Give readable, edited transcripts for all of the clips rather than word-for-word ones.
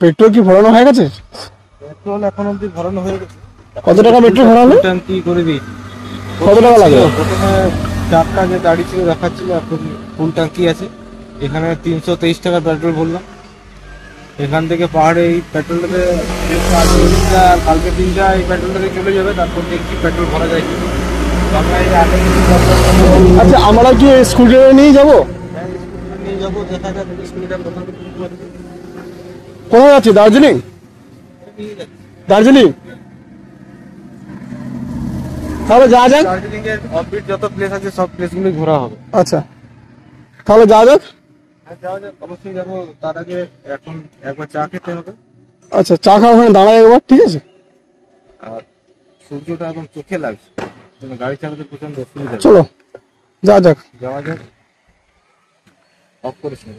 Petrol কি ভরানো হয়ে গেছে? পেট্রোল এখন অব্দি ভরানো হয়ে গেছে। কত টাকা পেট্রোল ভরালো? ট্যাঙ্কি করে দিই। কত টাকা লাগে? প্রথমে চারটা যে গাড়ি ছিল দেখাচ্ছিল, এখন ফুল ট্যাঙ্কি আছে। এখানে 323 টাকা পেট্রোল ভরলাম। এখান থেকে পাহাড়ে এই পেট্রোলটাতে কালকে দিনটা এই পেট্রোলটাতে চলে যাবে, তারপর দেখছি পেট্রোল ভরা যায় কি। আচ্ছা, আমরা কি স্কুটারে নিয়ে যাবো? নিয়ে যাবো, দেখা যাক স্কুটার কোথাও কোথায় যাচ্ছি? দার্জিলিং? দার্জিলিং তাহলে যাওয়া যাক। দার্জিলিং এর অফবিট যত প্লেস আছে সব প্লেসগুলোই ঘোরা হবে। আচ্ছা, তাহলে যাওয়া যাক। যাওয়া যাক, অবশ্যই যাবো। তার আগে এখন একবার চা খেতে হবে। আচ্ছা, চা খাওয়া ওখানে দাঁড়ায় একবার, ঠিক আছে? আর সূর্যটা এখন চোখে লাগছে, গাড়ি চালাতে প্রচন্ড অসুবিধা। চলো যাওয়া যাক। যাওয়া যাক। অফ করিস না।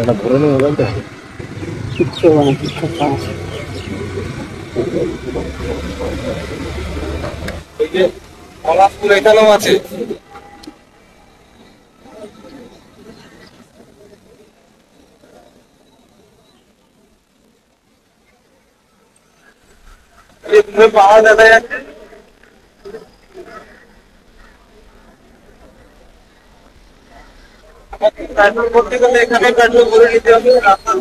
এটা ভরে নেই মোবাইলটা। এই যে পলাশপুর এখানেও আছে। পাহাড় দেখা যাচ্ছে। পেট্রোল করতে গেলে এখানে পেট্রোল ভরে নিতে হবে। রাস্তা